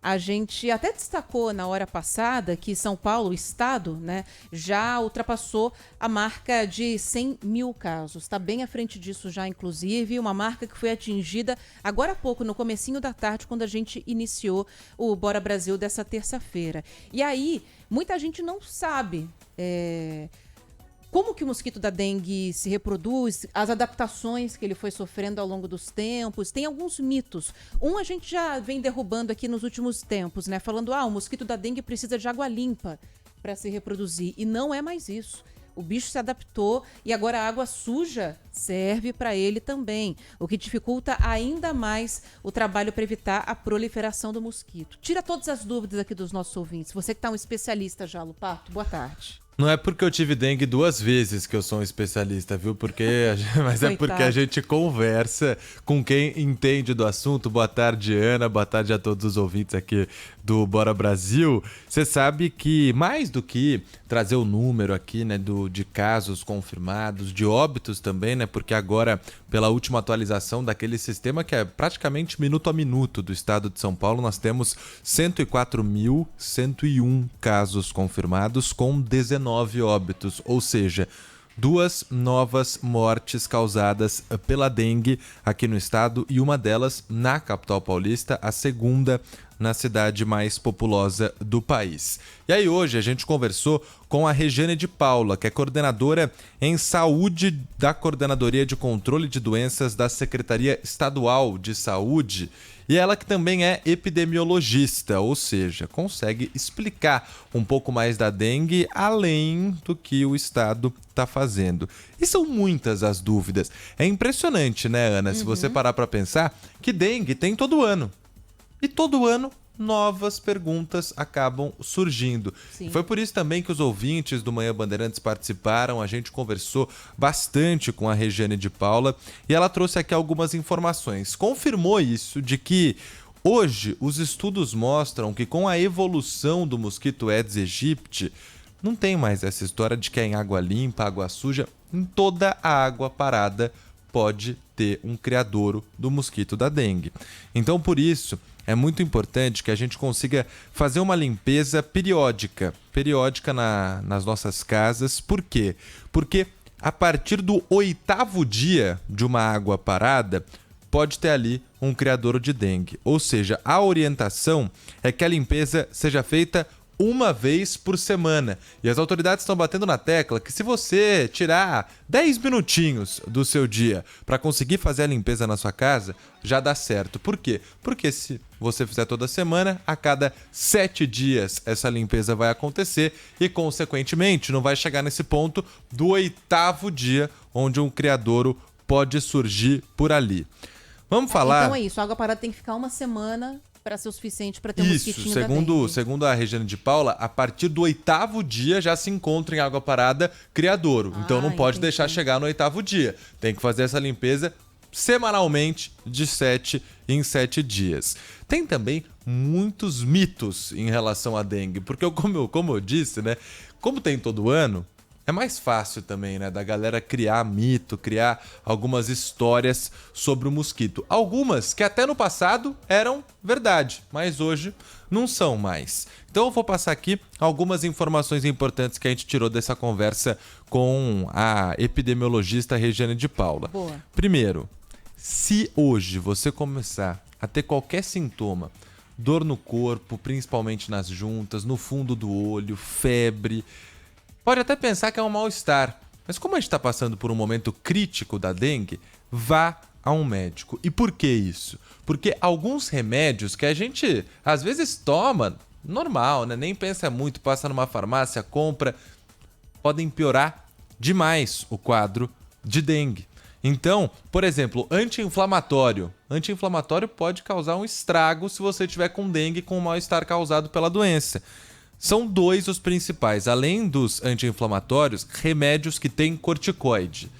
A gente até destacou na hora passada que São Paulo, o estado, né, já ultrapassou a marca de 100 mil casos. Está bem à frente disso já, inclusive, uma marca que foi atingida agora há pouco, no comecinho da tarde, quando a gente iniciou o Bora Brasil dessa terça-feira. E aí, muita gente não sabe como que o mosquito da dengue se reproduz, as adaptações que ele foi sofrendo ao longo dos tempos. Tem alguns mitos. A gente já vem derrubando aqui nos últimos tempos, né? Falando, o mosquito da dengue precisa de água limpa para se reproduzir. E não é mais isso. O bicho se adaptou e agora a água suja serve para ele também, o que dificulta ainda mais o trabalho para evitar a proliferação do mosquito. Tira todas as dúvidas aqui dos nossos ouvintes. Você que está um especialista já, Lupato, boa tarde. Não é porque eu tive dengue 2 vezes que eu sou um especialista, viu? Mas é porque a gente conversa com quem entende do assunto. Boa tarde, Ana. Boa tarde a todos os ouvintes aqui do Bora Brasil. Você sabe que mais do que trazer o número aqui, né, de casos confirmados, de óbitos também, né? Porque agora, pela última atualização daquele sistema que é praticamente minuto a minuto do estado de São Paulo, nós temos 104.101 casos confirmados com 19 óbitos, ou seja, 2 novas mortes causadas pela dengue aqui no estado e uma delas na capital paulista, a segunda na cidade mais populosa do país. E aí hoje a gente conversou com a Regiane de Paula, que é coordenadora em saúde da Coordenadoria de Controle de Doenças da Secretaria Estadual de Saúde, e ela que também é epidemiologista, ou seja, consegue explicar um pouco mais da dengue além do que o estado está fazendo. E são muitas as dúvidas. É impressionante, né, Ana, se você parar para pensar que dengue tem todo ano. E todo ano, novas perguntas acabam surgindo. E foi por isso também que os ouvintes do Manhã Bandeirantes participaram. A gente conversou bastante com a Regiane de Paula e ela trouxe aqui algumas informações. Confirmou isso, de que hoje os estudos mostram que com a evolução do mosquito Aedes aegypti, não tem mais essa história de que é em água limpa, água suja. Em toda a água parada pode ter um criadouro do mosquito da dengue. Então, por isso, é muito importante que a gente consiga fazer uma limpeza periódica nas nossas casas. Por quê? Porque a partir do 8º dia de uma água parada, pode ter ali um criadouro de dengue. Ou seja, a orientação é que a limpeza seja feita uma vez por semana. E as autoridades estão batendo na tecla que se você tirar 10 minutinhos do seu dia para conseguir fazer a limpeza na sua casa, já dá certo. Por quê? Porque se você fizer toda semana, a cada 7 dias essa limpeza vai acontecer e, consequentemente, não vai chegar nesse ponto do 8º dia, onde um criadouro pode surgir por ali. Vamos falar... Então é isso, a água parada tem que ficar uma semana para ser o suficiente para ter um mosquitinho da dengue. Isso, segundo a Regiane de Paula, a partir do 8º dia já se encontra em água parada criadouro. Então não pode deixar chegar no 8º dia. Tem que fazer essa limpeza semanalmente, de 7 em 7 dias. Tem também muitos mitos em relação à dengue, porque como eu disse, né, como tem todo ano, é mais fácil também, né, da galera criar mito, criar algumas histórias sobre o mosquito. Algumas que até no passado eram verdade, mas hoje não são mais. Então eu vou passar aqui algumas informações importantes que a gente tirou dessa conversa com a epidemiologista Regiane de Paula. Boa. Primeiro, se hoje você começar a ter qualquer sintoma, dor no corpo, principalmente nas juntas, no fundo do olho, febre, pode até pensar que é um mal-estar, mas como a gente está passando por um momento crítico da dengue, vá a um médico. E por que isso? Porque alguns remédios que a gente às vezes toma, normal, né? Nem pensa muito, passa numa farmácia, compra, podem piorar demais o quadro de dengue. Então, por exemplo, anti-inflamatório. Anti-inflamatório pode causar um estrago se você tiver com dengue, com o mal-estar causado pela doença. São 2 os principais, além dos anti-inflamatórios, remédios que têm corticoide.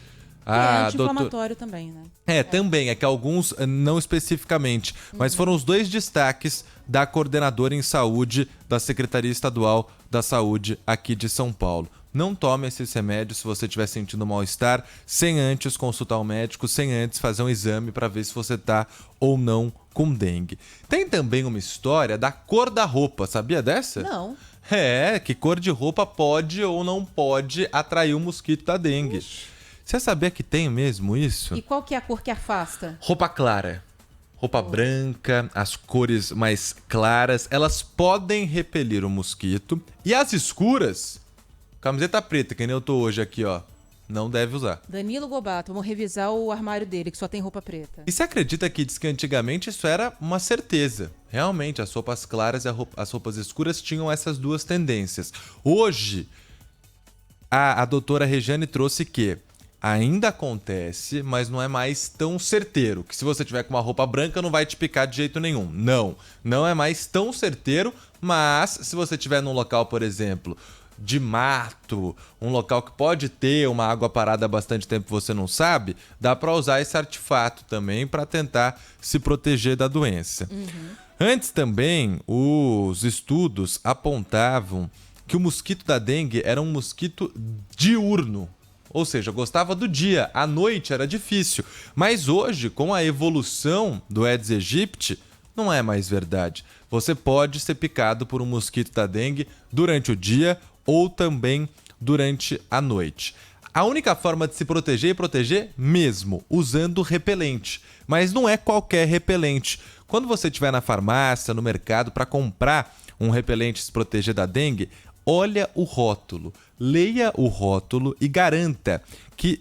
É anti-inflamatório também, né? Também, é que alguns não especificamente, mas foram os 2 destaques da coordenadora em saúde da Secretaria Estadual da Saúde aqui de São Paulo. Não tome esses remédios se você estiver sentindo mal-estar, sem antes consultar o médico, sem antes fazer um exame para ver se você está ou não com dengue. Tem também uma história da cor da roupa, sabia dessa? Não. Que cor de roupa pode ou não pode atrair o mosquito da dengue. Você sabia que tem mesmo isso? E qual que é a cor que afasta? Roupa clara. Roupa branca, as cores mais claras, elas podem repelir o mosquito. E as escuras, camiseta preta, que nem eu tô hoje aqui, ó, não deve usar. Danilo Gobato, vamos revisar o armário dele, que só tem roupa preta. E você acredita que diz que antigamente isso era uma certeza? Realmente, as roupas claras e as roupas escuras tinham essas duas tendências. Hoje, a doutora Regiane trouxe que ainda acontece, mas não é mais tão certeiro. Que se você tiver com uma roupa branca, não vai te picar de jeito nenhum. Não é mais tão certeiro, mas se você estiver num local, por exemplo, de mato, um local que pode ter uma água parada há bastante tempo e você não sabe, dá para usar esse artefato também para tentar se proteger da doença. Antes também, os estudos apontavam que o mosquito da dengue era um mosquito diurno. Ou seja, gostava do dia, à noite era difícil. Mas hoje, com a evolução do Aedes aegypti, não é mais verdade. Você pode ser picado por um mosquito da dengue durante o dia ou também durante a noite. A única forma de se proteger é proteger mesmo, usando repelente. Mas não é qualquer repelente. Quando você estiver na farmácia, no mercado, para comprar um repelente se proteger da dengue, olha o rótulo, leia o rótulo e garanta que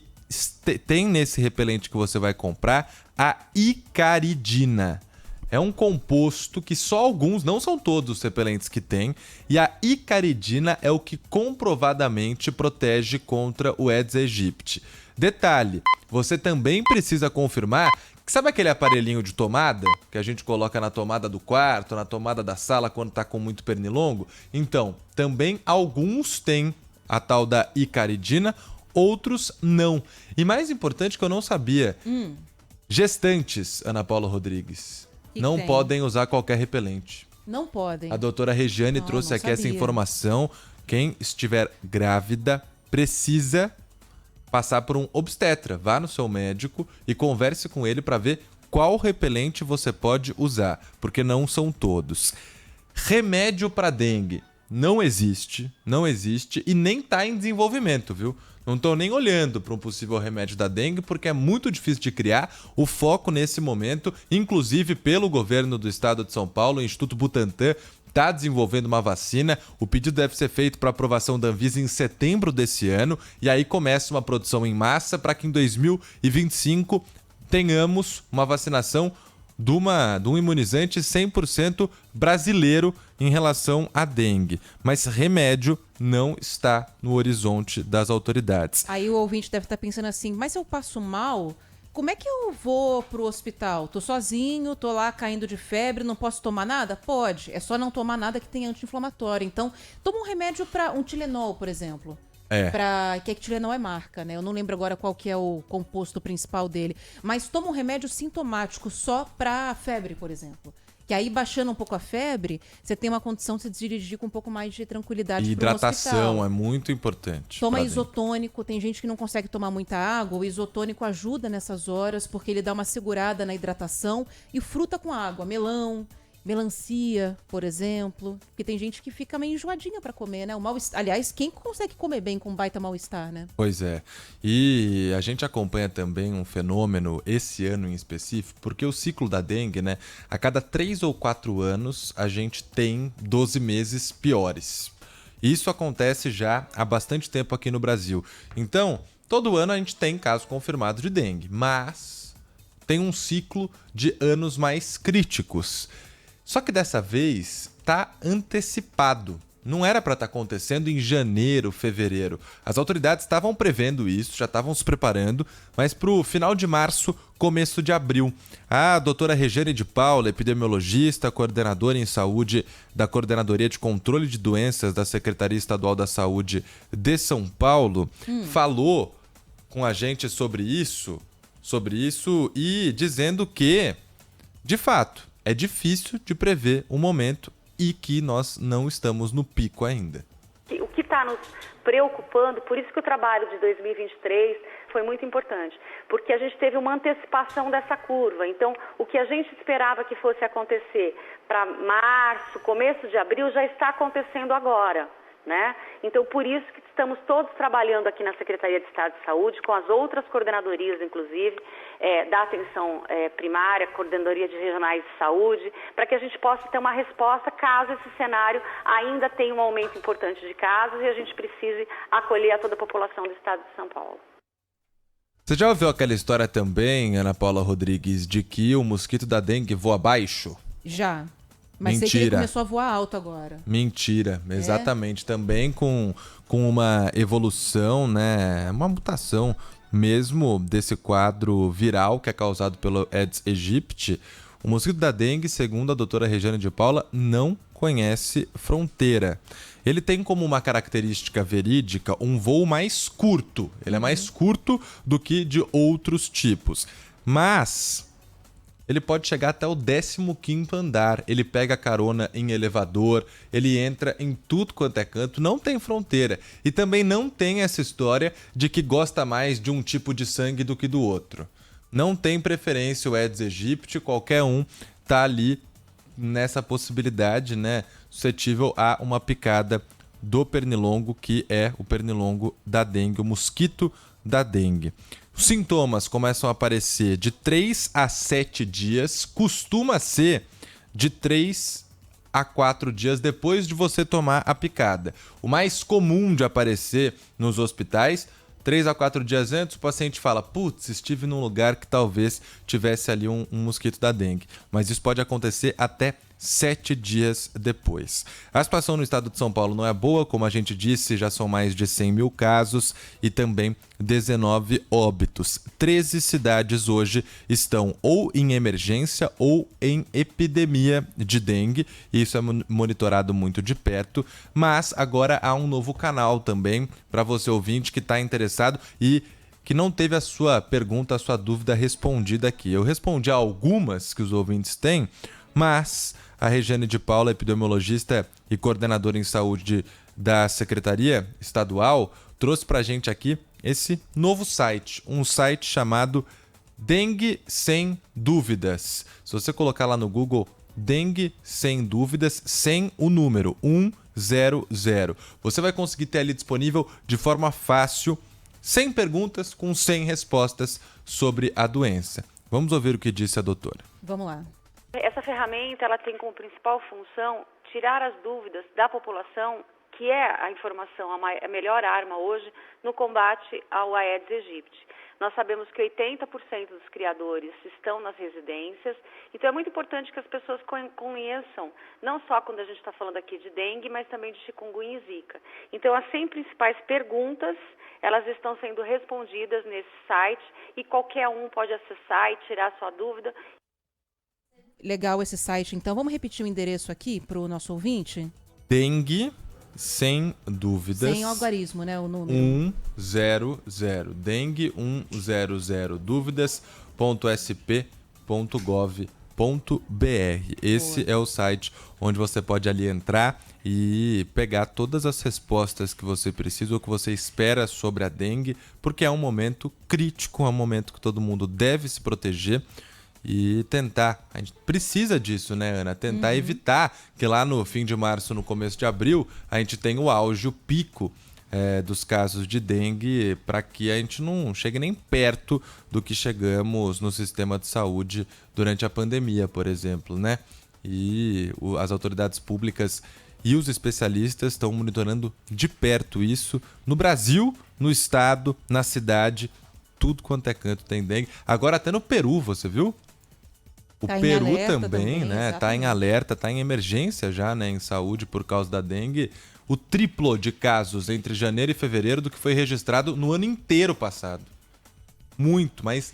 tem nesse repelente que você vai comprar a icaridina. É um composto que só alguns, não são todos os repelentes que tem, e a icaridina é o que comprovadamente protege contra o Aedes aegypti. Detalhe, você também precisa confirmar que sabe aquele aparelhinho de tomada que a gente coloca na tomada do quarto, na tomada da sala quando tá com muito pernilongo? Então, também alguns têm a tal da icaridina, outros não. E mais importante que eu não sabia, gestantes, Ana Paula Rodrigues, não podem usar qualquer repelente. Não podem. A doutora Regiane trouxe aqui essa informação. Quem estiver grávida precisa passar por um obstetra. Vá no seu médico e converse com ele para ver qual repelente você pode usar, porque não são todos. Remédio para dengue não existe e nem está em desenvolvimento, viu? Não estou nem olhando para um possível remédio da dengue, porque é muito difícil de criar. O foco nesse momento, inclusive pelo governo do estado de São Paulo, o Instituto Butantan, está desenvolvendo uma vacina. O pedido deve ser feito para aprovação da Anvisa em setembro desse ano. E aí começa uma produção em massa para que em 2025 tenhamos uma vacinação de um imunizante 100% brasileiro em relação à dengue. Mas remédio não está no horizonte das autoridades. Aí o ouvinte deve estar pensando assim, mas se eu passo mal, como é que eu vou pro hospital? Tô sozinho, tô lá caindo de febre, não posso tomar nada? Pode, é só não tomar nada que tem anti-inflamatório. Então, toma um remédio para um Tilenol, por exemplo. Que a Tilenol é marca, né? Eu não lembro agora qual que é o composto principal dele. Mas toma um remédio sintomático só pra febre, por exemplo. Que aí, baixando um pouco a febre, você tem uma condição de se dirigir com um pouco mais de tranquilidade para o hospital. Hidratação é muito importante. Toma isotônico. Tem gente que não consegue tomar muita água. O isotônico ajuda nessas horas, porque ele dá uma segurada na hidratação. E fruta com água, melão, melancia, por exemplo. Porque tem gente que fica meio enjoadinha para comer, né? Aliás, quem consegue comer bem com baita mal-estar, né? Pois é. E a gente acompanha também um fenômeno, esse ano em específico, porque o ciclo da dengue, né? A cada 3 ou 4 anos, a gente tem 12 meses piores. Isso acontece já há bastante tempo aqui no Brasil. Então, todo ano a gente tem casos confirmados de dengue, mas tem um ciclo de anos mais críticos. Só que dessa vez está antecipado. Não era para estar acontecendo em janeiro, fevereiro. As autoridades estavam prevendo isso, já estavam se preparando, mas para o final de março, começo de abril. A doutora Regiane de Paula, epidemiologista, coordenadora em saúde da Coordenadoria de Controle de Doenças da Secretaria Estadual da Saúde de São Paulo, falou com a gente sobre isso e dizendo que, de fato, é difícil de prever o momento e que nós não estamos no pico ainda. O que está nos preocupando, por isso que o trabalho de 2023 foi muito importante, porque a gente teve uma antecipação dessa curva. Então, o que a gente esperava que fosse acontecer para março, começo de abril, já está acontecendo agora, né? Então, por isso que estamos todos trabalhando aqui na Secretaria de Estado de Saúde, com as outras coordenadorias, inclusive, da atenção primária, coordenadoria de regionais de saúde, para que a gente possa ter uma resposta caso esse cenário ainda tenha um aumento importante de casos e a gente precise acolher a toda a população do Estado de São Paulo. Você já ouviu aquela história também, Ana Paula Rodrigues, de que o mosquito da dengue voa baixo? Já. Mas sei que ele começou a voar alto agora. Mentira, exatamente. Também com uma evolução, né? Uma mutação mesmo desse quadro viral que é causado pelo Aedes aegypti. O mosquito da dengue, segundo a doutora Regiane de Paula, não conhece fronteira. Ele tem como uma característica verídica um voo mais curto. Ele é mais curto do que de outros tipos. Mas ele pode chegar até o 15º andar, ele pega carona em elevador, ele entra em tudo quanto é canto, não tem fronteira. E também não tem essa história de que gosta mais de um tipo de sangue do que do outro. Não tem preferência o Aedes aegypti, qualquer um tá ali nessa possibilidade, né, suscetível a uma picada do pernilongo, que é o pernilongo da dengue, o mosquito da dengue. Os sintomas começam a aparecer de 3 a 7 dias, costuma ser de 3 a 4 dias depois de você tomar a picada. O mais comum de aparecer nos hospitais, 3 a 4 dias antes, o paciente fala: putz, estive num lugar que talvez tivesse ali um mosquito da dengue. Mas isso pode acontecer até 7 dias depois. A situação no estado de São Paulo não é boa, como a gente disse, já são mais de 100 mil casos e também 19 óbitos. 13 cidades hoje estão ou em emergência ou em epidemia de dengue, e isso é monitorado muito de perto, mas agora há um novo canal também para você ouvinte que está interessado e que não teve a sua pergunta, a sua dúvida respondida aqui. Eu respondi a algumas que os ouvintes têm, mas a Regiane de Paula, epidemiologista e coordenadora em saúde da Secretaria Estadual, trouxe para a gente aqui esse novo site, um site chamado Dengue Sem Dúvidas. Se você colocar lá no Google Dengue Sem Dúvidas, sem o número 100, você vai conseguir ter ali disponível de forma fácil, sem perguntas, com 100 respostas sobre a doença. Vamos ouvir o que disse a doutora. Vamos lá. Essa ferramenta ela tem como principal função tirar as dúvidas da população, que é a informação, a melhor arma hoje no combate ao Aedes aegypti. Nós sabemos que 80% dos criadores estão nas residências, então é muito importante que as pessoas conheçam, não só quando a gente está falando aqui de dengue, mas também de chikungunya e zika. Então as 100 principais perguntas, elas estão sendo respondidas nesse site e qualquer um pode acessar e tirar sua dúvida. Legal esse site, então. Vamos repetir o endereço aqui para o nosso ouvinte? Dengue Sem Dúvidas. Sem algarismo, né? O número. 100. Dengue 100. Dúvidas.sp.gov.br. Esse é o site onde você pode ali entrar e pegar todas as respostas que você precisa ou que você espera sobre a dengue, porque é um momento crítico, é um momento que todo mundo deve se proteger. E tentar, a gente precisa disso, né, Ana? Tentar evitar que lá no fim de março, no começo de abril, a gente tenha o auge, o pico dos casos de dengue, para que a gente não chegue nem perto do que chegamos no sistema de saúde durante a pandemia, por exemplo, né? E as autoridades públicas e os especialistas estão monitorando de perto isso no Brasil, no estado, na cidade, tudo quanto é canto tem dengue. Agora até no Peru, você viu? O Peru também, né? Tá em alerta, tá em emergência já, né, em saúde por causa da dengue. O triplo de casos entre janeiro e fevereiro do que foi registrado no ano inteiro passado. Mas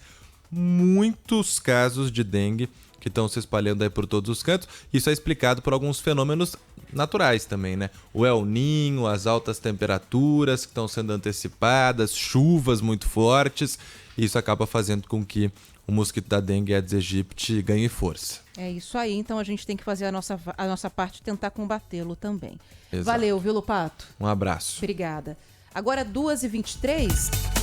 muitos casos de dengue que estão se espalhando aí por todos os cantos. Isso é explicado por alguns fenômenos naturais também, né? O El Niño, as altas temperaturas que estão sendo antecipadas, chuvas muito fortes. Isso acaba fazendo com que o mosquito da dengue Aedes aegypti ganhe força. É isso aí, então a gente tem que fazer a nossa parte e tentar combatê-lo também. Exato. Valeu, viu, Lupato? Um abraço. Obrigada. Agora 2h23.